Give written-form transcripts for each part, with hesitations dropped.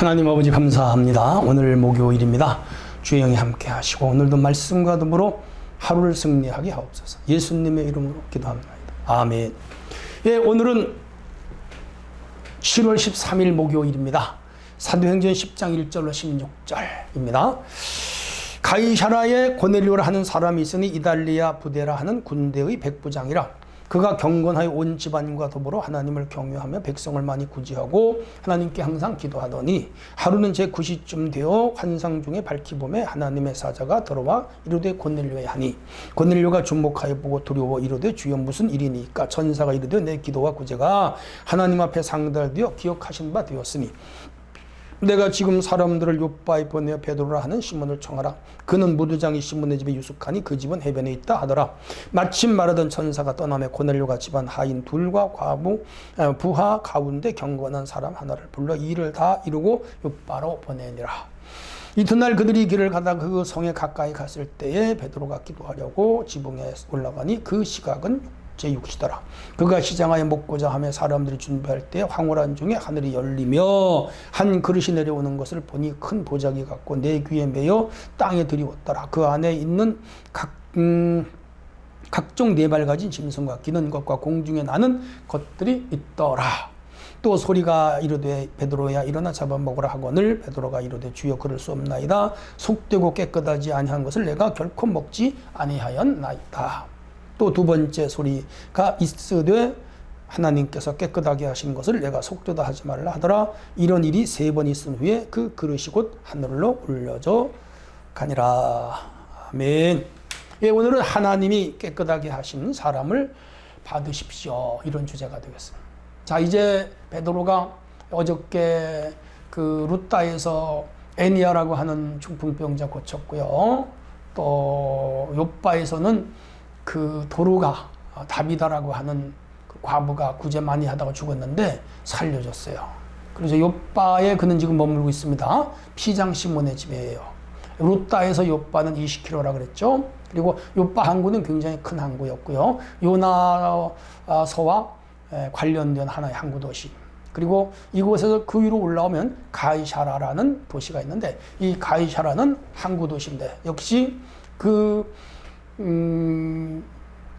하나님 아버지 감사합니다. 오늘 목요일입니다. 주의 영이 함께 하시고 오늘도 말씀과 더불어 하루를 승리하게 하옵소서. 예수님의 이름으로 기도합니다. 아멘. 예, 오늘은 7월 13일 목요일입니다. 사도행전 10장 1절로 16절입니다. 가이사라에 고넬료라 하는 사람이 있으니 이달리아 부데라 하는 군대의 백부장이라. 그가 경건하여 온 집안과 더불어 하나님을 경외하며 백성을 많이 구제하고 하나님께 항상 기도하더니 하루는 제 9시쯤 되어 환상 중에 밝히 보매 하나님의 사자가 들어와 이르되 고넬료에 하니 고넬료가 주목하여 보고 두려워 이르되 주여 무슨 일이니까 천사가 이르되 내 기도와 구제가 하나님 앞에 상달되어 기억하신 바 되었으니 내가 지금 사람들을 요바에 보내어 베드로라 하는 시몬을 청하라. 그는 무두장이 시몬의 집에 유숙하니 그 집은 해변에 있다 하더라. 마침 말하던 천사가 떠나며 고넬료가 집안 하인 둘과 부하 가운데 경건한 사람 하나를 불러 이 일을 다 이루고 요바로 보내니라. 이튿날 그들이 길을 가다 그 성에 가까이 갔을 때에 베드로가 기도하려고 지붕에 올라가니 그 시각은 제6시더라. 그가 시장하에 먹고자 하며 사람들이 준비할 때 황홀한 중에 하늘이 열리며 한 그릇이 내려오는 것을 보니 큰 보자기 같고 내 귀에 매여 땅에 들이웠더라. 그 안에 있는 각종 네 발 가진 짐승과 기는 것과 공중에 나는 것들이 있더라. 또 소리가 이르되 베드로야 일어나 잡아먹으라 하거늘 베드로가 이르되 주여 그럴 수 없나이다. 속되고 깨끗하지 아니한 것을 내가 결코 먹지 아니하였나이다. 또 두 번째 소리가 있으되 하나님께서 깨끗하게 하신 것을 내가 속되다 하지 말라 하더라. 이런 일이 3번 있은 후에 그 그릇이 곧 하늘로 올려져 가니라. 아멘. 예, 오늘은 하나님이 깨끗하게 하신 사람을 받으십시오. 이런 주제가 되겠습니다. 자, 이제 베드로가 어저께 그 루따에서 애니아라고 하는 중풍병자 고쳤고요. 또 요바에서는 그 도루가 다비다라고 하는 그 과부가 구제 많이 하다가 죽었는데 살려줬어요. 그래서 요바에 그는 지금 머물고 있습니다. 피장 시몬의 집이에요. 루따에서 요바는 20km라 그랬죠. 그리고 요바 항구는 굉장히 큰 항구였고요. 요나서와 관련된 하나의 항구 도시. 그리고 이곳에서 그 위로 올라오면 가이사라라는 도시가 있는데 이 가이사라는 항구 도시인데 역시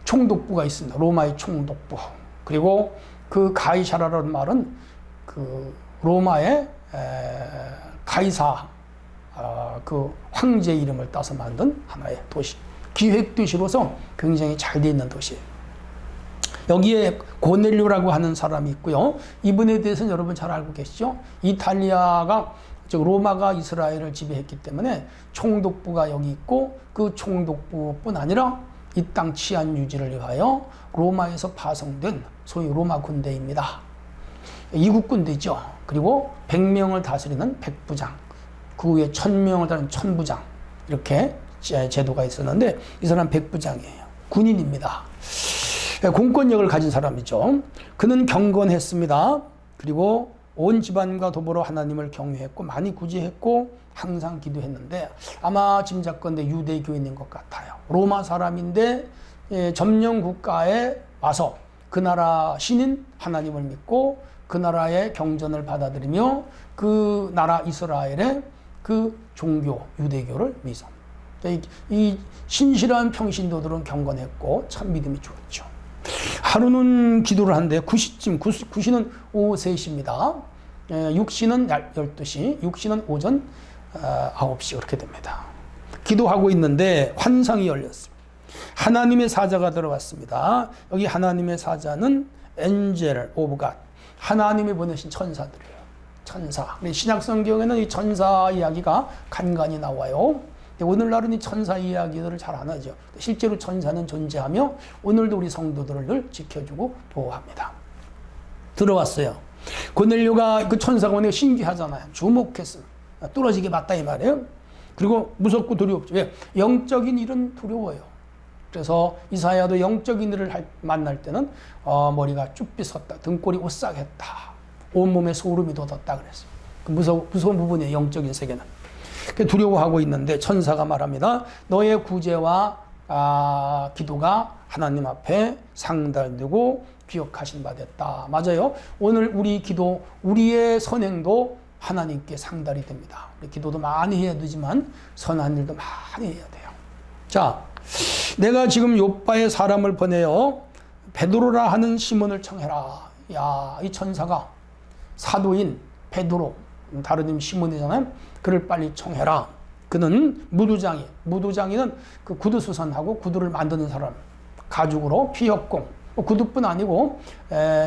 총독부가 있습니다. 로마의 총독부. 그리고 그 가이사라라는 말은 그 로마의 가이사 그 황제 이름을 따서 만든 하나의 도시. 기획도시로서 굉장히 잘 돼 있는 도시예요. 여기에 고넬료라고 하는 사람이 있고요. 이분에 대해서는 여러분 잘 알고 계시죠? 이탈리아가 즉 로마가 이스라엘을 지배했기 때문에 총독부가 여기 있고 그 총독부뿐 아니라 이 땅 치안 유지를 위하여 로마에서 파송된 소위 로마 군대입니다. 이국 군대죠. 그리고 100명을 다스리는 백부장, 그 후에 1000명을 다스리는 천부장 이렇게 제도가 있었는데 이 사람 백부장이에요. 군인입니다. 공권력을 가진 사람이죠. 그는 경건했습니다. 그리고 온 집안과 더불어 하나님을 경외했고 많이 구제했고 항상 기도했는데 아마 짐작건대 유대교인인 것 같아요. 로마 사람인데 점령 국가에 와서 그 나라 신인 하나님을 믿고 그 나라의 경전을 받아들이며 그 나라 이스라엘의 그 종교 유대교를 믿어. 이 신실한 평신도들은 경건했고 참 믿음이 좋았죠. 하루는 기도를 하는데 9시쯤, 9시는 오후 3시입니다. 6시는 12시, 6시는 오전 9시 그렇게 됩니다. 기도하고 있는데 환상이 열렸습니다. 하나님의 사자가 들어왔습니다. 여기 하나님의 사자는 엔젤 오브 갓, 하나님이 보내신 천사들이에요. 천사. 신약 성경에는 이 천사 이야기가 간간히 나와요. 오늘날은 이 천사 이야기들을 잘 안 하죠. 실제로 천사는 존재하며 오늘도 우리 성도들을 늘 지켜주고 보호합니다. 들어왔어요. 고넬료가 그 천사가 오니까 신기하잖아요. 주목했습니다. 뚫어지게 맞다 이 말이에요. 그리고 무섭고 두렵죠. 왜? 영적인 일은 두려워요. 그래서 이사야도 영적인 일을 만날 때는 머리가 쭈삐 섰다. 등골이 오싹했다. 온몸에 소름이 돋았다 그랬어요. 그 무서운 부분이에요. 영적인 세계는. 두려워하고 있는데 천사가 말합니다. 너의 구제와 기도가 하나님 앞에 상달되고 기억하신 바 됐다. 맞아요. 오늘 우리 기도, 우리의 선행도 하나님께 상달이 됩니다. 기도도 많이 해야 되지만 선한 일도 많이 해야 돼요. 자, 내가 지금 요빠에 사람을 보내어 베드로라 하는 시몬을 청해라. 야, 이 천사가 사도인 베드로, 다른 이름 시몬이잖아요. 그를 빨리 청해라. 그는 무두장이, 무두장이는 그 구두 수선하고 구두를 만드는 사람, 가죽으로 피협공, 구두뿐 아니고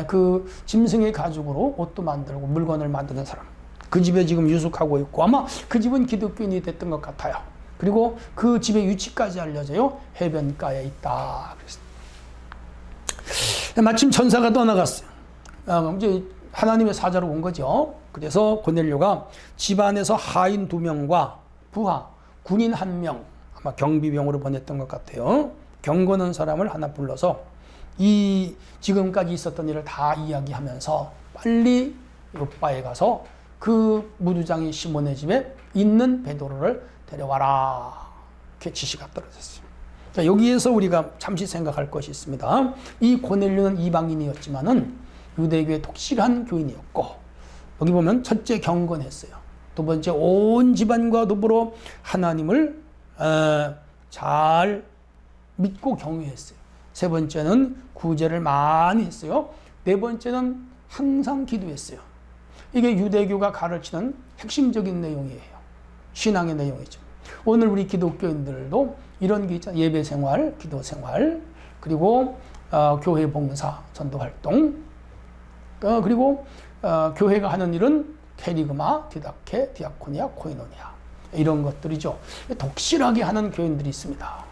그 짐승의 가죽으로 옷도 만들고 물건을 만드는 사람. 그 집에 지금 유숙하고 있고 아마 그 집은 기독교인이 됐던 것 같아요. 그리고 그 집의 위치까지 알려져요. 해변가에 있다. 마침 천사가 떠나갔어요. 이제 하나님의 사자로 온 거죠. 그래서 고넬료가 집안에서 하인 2명과 부하, 군인 1명, 아마 경비병으로 보냈던 것 같아요. 경고는 사람을 하나 불러서 이 지금까지 있었던 일을 다 이야기하면서 빨리 요빠에 가서 그 무두장이 시몬의 집에 있는 베드로를 데려와라. 이렇게 지시가 떨어졌어요. 자, 여기에서 우리가 잠시 생각할 것이 있습니다. 이 고넬료는 이방인이었지만은 유대교의 독실한 교인이었고, 여기 보면 첫째 경건했어요. 두 번째 온 집안과 더불어 하나님을 잘 믿고 경외했어요. 세 번째는 구제를 많이 했어요. 네 번째는 항상 기도했어요. 이게 유대교가 가르치는 핵심적인 내용이에요. 신앙의 내용이죠. 오늘 우리 기독교인들도 이런 게 있잖아요. 예배 생활, 기도 생활, 그리고 교회 봉사, 전도 활동, 그리고 교회가 하는 일은 캐리그마, 디다케, 디아코니아, 코이노니아 이런 것들이죠. 독실하게 하는 교인들이 있습니다.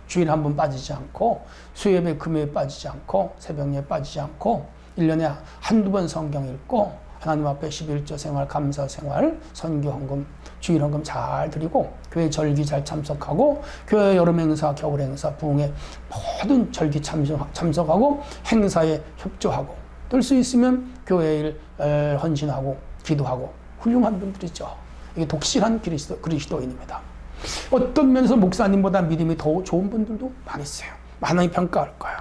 주일 한 번 빠지지 않고 수요예배 금요일 빠지지 않고 새벽예배 빠지지 않고 1년에 한두 번 성경 읽고 하나님 앞에 11조 생활, 감사 생활, 선교 헌금, 주일 헌금 잘 드리고 교회 절기 잘 참석하고 교회 여름 행사, 겨울 행사, 부흥회 모든 절기 참석하고 행사에 협조하고 뜰 수 있으면 교회 일 헌신하고 기도하고 훌륭한 분들이죠. 이게 독실한 그리스도인입니다. 어떤 면에서 목사님보다 믿음이 더 좋은 분들도 많이 있어요. 하나님 평가할 거예요.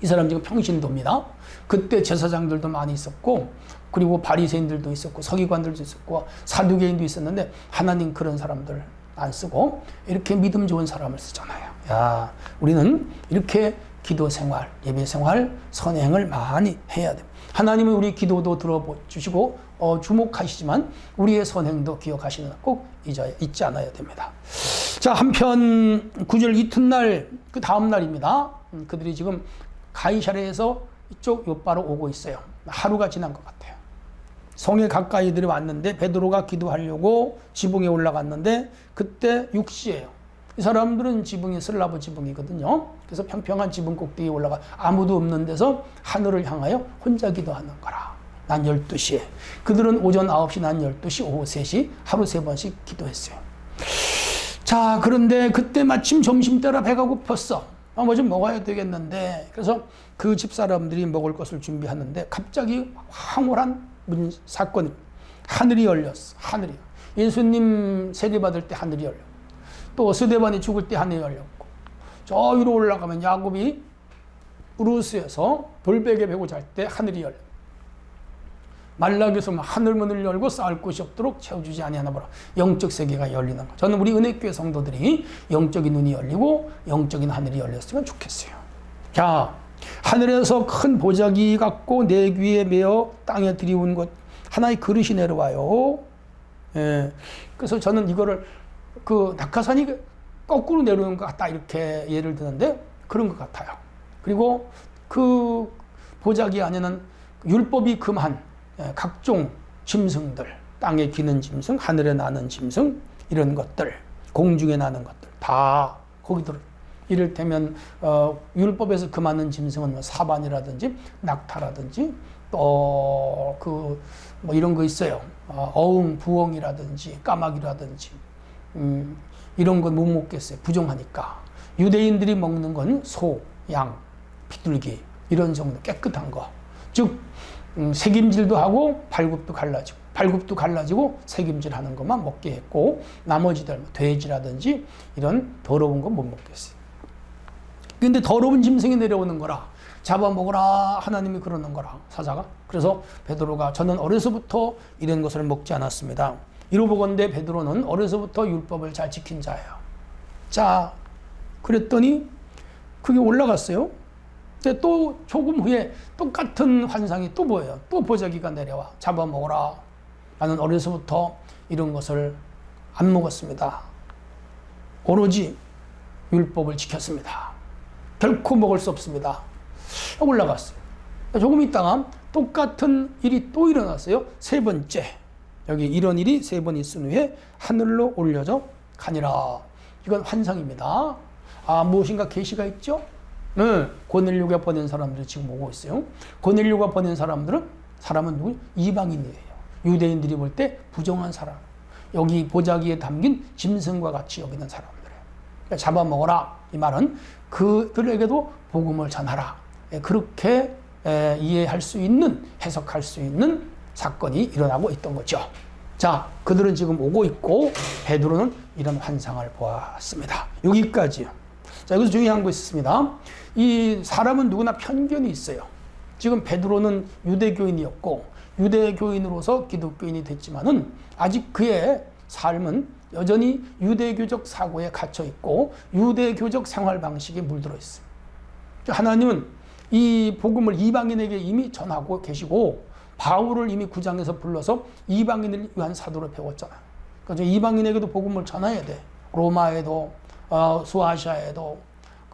이 사람 지금 평신도입니다. 그때 제사장들도 많이 있었고, 그리고 바리새인들도 있었고, 서기관들도 있었고, 사두개인도 있었는데 하나님 그런 사람들 안 쓰고 이렇게 믿음 좋은 사람을 쓰잖아요. 야, 우리는 이렇게 기도 생활, 예배 생활, 선행을 많이 해야 돼요. 하나님은 우리 기도도 들어주시고 주목하시지만 우리의 선행도 기억하시는 꼭 잊지 않아야 됩니다. 자, 한편 9절 이튿날 그 다음 날입니다. 그들이 지금 가이사랴에서 이쪽 요빠로 오고 있어요. 하루가 지난 것 같아요. 성에 가까이들이 왔는데 베드로가 기도하려고 지붕에 올라갔는데 그때 6시예요. 이 사람들은 지붕이 슬라브 지붕이거든요. 그래서 평평한 지붕 꼭대기에 올라가 아무도 없는 데서 하늘을 향하여 혼자 기도하는 거라. 난 12시에. 그들은 오전 9시, 난 12시, 오후 3시 하루 3번씩 기도했어요. 자, 그런데 그때 마침 점심때라 배가 고팠어. 뭐 좀 먹어야 되겠는데 그래서 그 집사람들이 먹을 것을 준비하는데 갑자기 황홀한 사건이 하늘이 열렸어. 하늘이. 예수님 세례받을 때 하늘이 열렸고 또 스데반이 죽을 때 하늘이 열렸고 저 위로 올라가면 야곱이 우루스에서 돌베개 베고 잘 때 하늘이 열렸고 말라기에서 하늘문을 열고 쌓을 곳이 없도록 채워주지 아니하나 보라. 영적 세계가 열리는 거. 저는 우리 은혜교회 성도들이 영적인 눈이 열리고 영적인 하늘이 열렸으면 좋겠어요. 자, 하늘에서 큰 보자기 같고 내 귀에 메어 땅에 들이운 것 하나의 그릇이 내려와요. 예. 그래서 저는 이거를 그 낙하산이 거꾸로 내려오는 것 같다 이렇게 예를 드는데 그런 것 같아요. 그리고 그 보자기 안에는 율법이 금한 각종 짐승들, 땅에 기는 짐승, 하늘에 나는 짐승 이런 것들, 공중에 나는 것들 다 거기 들어. 이를테면 율법에서 금하는 짐승은 뭐 사반이라든지 낙타라든지 또 그 뭐 이런 거 있어요. 어흥, 부엉이라든지 까마귀라든지 이런 건 못 먹겠어요. 부정하니까. 유대인들이 먹는 건 소, 양, 비둘기 이런 정도 깨끗한 거. 즉 색임질도 하고 발굽도 갈라지고 색임질하는 것만 먹게 했고 나머지들 돼지라든지 이런 더러운 거 못 먹겠어요. 근데 더러운 짐승이 내려오는 거라 잡아먹으라 하나님이 그러는 거라 사자가. 그래서 베드로가 저는 어려서부터 이런 것을 먹지 않았습니다. 이로보건대 베드로는 어려서부터 율법을 잘 지킨 자예요. 자, 그랬더니 그게 올라갔어요. 근데 또 조금 후에 똑같은 환상이 또 보여요. 또 보자기가 내려와 잡아먹으라. 나는 어려서부터 이런 것을 안 먹었습니다. 오로지 율법을 지켰습니다. 결코 먹을 수 없습니다. 올라갔어요. 조금 있다가 똑같은 일이 또 일어났어요. 세 번째. 여기 이런 일이 세 번 있은 후에 하늘로 올려져 가니라. 이건 환상입니다. 아, 무엇인가 계시가 있죠? 네, 고넬료가 보낸 사람들이 지금 오고 있어요. 고넬료가 보낸 사람은 누구? 이방인이에요. 유대인들이 볼 때 부정한 사람. 여기 보자기에 담긴 짐승과 같이 여기는 사람들이에요. 그러니까 잡아먹어라. 이 말은 그들에게도 복음을 전하라. 그렇게 이해할 수 있는, 해석할 수 있는 사건이 일어나고 있던 거죠. 자, 그들은 지금 오고 있고 베드로는 이런 환상을 보았습니다. 여기까지요. 자, 여기서 중요한 거 있습니다. 이 사람은 누구나 편견이 있어요. 지금 베드로는 유대교인이었고 유대교인으로서 기독교인이 됐지만은 아직 그의 삶은 여전히 유대교적 사고에 갇혀 있고 유대교적 생활 방식에 물들어 있습니다. 하나님은 이 복음을 이방인에게 이미 전하고 계시고 바울을 이미 9장에서 불러서 이방인을 위한 사도로 배웠잖아요. 그러니까 이방인에게도 복음을 전해야 돼. 로마에도 소아시아에도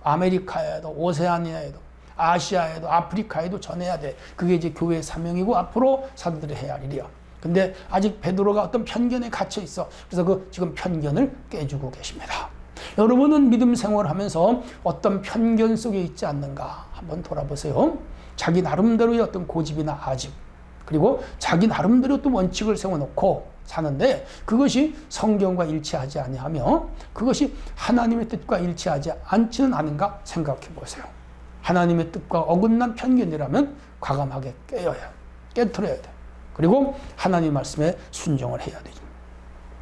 아메리카에도 오세아니아에도 아시아에도 아프리카에도 전해야 돼. 그게 이제 교회의 사명이고 앞으로 사도들이 해야 할 일이야. 근데 아직 베드로가 어떤 편견에 갇혀 있어. 그래서 그 지금 편견을 깨주고 계십니다. 여러분은 믿음 생활하면서 어떤 편견 속에 있지 않는가 한번 돌아보세요. 자기 나름대로의 어떤 고집이나 아집, 그리고 자기 나름대로 또 원칙을 세워놓고 사는데 그것이 성경과 일치하지 아니하며 그것이 하나님의 뜻과 일치하지 않지는 않은가 생각해 보세요. 하나님의 뜻과 어긋난 편견이라면 과감하게 깨트려야 돼. 그리고 하나님 말씀에 순종을 해야 되죠.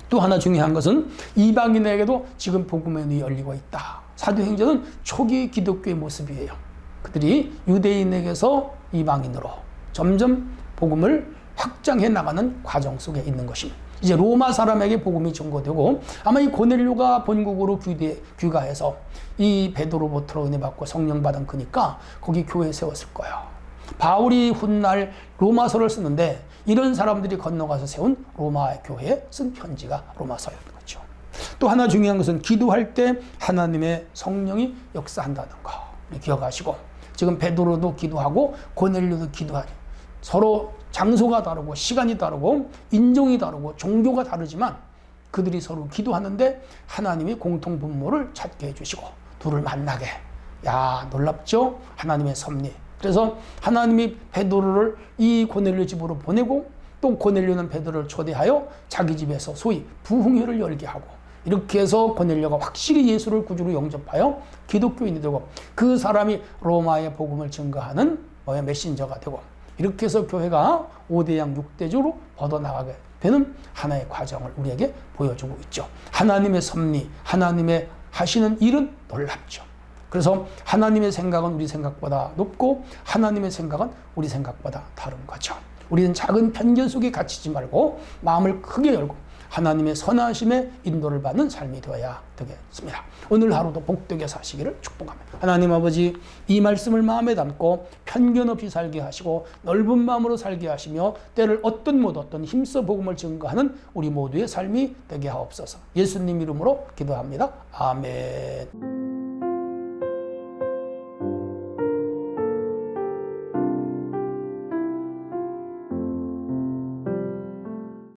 또 하나 중요한 것은 이방인에게도 지금 복음의 눈이 열리고 있다. 사도행전은 초기 기독교의 모습이에요. 그들이 유대인에게서 이방인으로 점점 복음을 확장해 나가는 과정 속에 있는 것입니다. 이제 로마 사람에게 복음이 전거되고 아마 이 고넬료가 본국으로 귀가해서 이 베드로부터 은혜 받고 성령 받은 그니까 거기 교회 세웠을 거예요. 바울이 훗날 로마서를 쓰는데 이런 사람들이 건너가서 세운 로마 교회에 쓴 편지가 로마서였던 거죠. 또 하나 중요한 것은 기도할 때 하나님의 성령이 역사한다는 거 기억하시고 지금 베드로도 기도하고 고넬료도 기도하니 서로 장소가 다르고 시간이 다르고 인종이 다르고 종교가 다르지만 그들이 서로 기도하는데 하나님이 공통 분모를 찾게 해주시고 둘을 만나게. 야, 놀랍죠? 하나님의 섭리. 그래서 하나님이 베드로를 이 고넬료 집으로 보내고 또 고넬료는 베드로를 초대하여 자기 집에서 소위 부흥회를 열게 하고 이렇게 해서 고넬료가 확실히 예수를 구주로 영접하여 기독교인이 되고 그 사람이 로마의 복음을 증거하는 메신저가 되고 이렇게 해서 교회가 5대양 6대주로 뻗어나가게 되는 하나의 과정을 우리에게 보여주고 있죠. 하나님의 섭리, 하나님의 하시는 일은 놀랍죠. 그래서 하나님의 생각은 우리 생각보다 높고 하나님의 생각은 우리 생각보다 다른 거죠. 우리는 작은 편견 속에 갇히지 말고 마음을 크게 열고 하나님의 선하심에 인도를 받는 삶이 되어야 되겠습니다. 오늘 하루도 복되게 사시기를 축복합니다. 하나님 아버지, 이 말씀을 마음에 담고 편견 없이 살게 하시고 넓은 마음으로 살게 하시며 때를 얻든 못 얻든 힘써 복음을 증거하는 우리 모두의 삶이 되게 하옵소서. 예수님 이름으로 기도합니다. 아멘.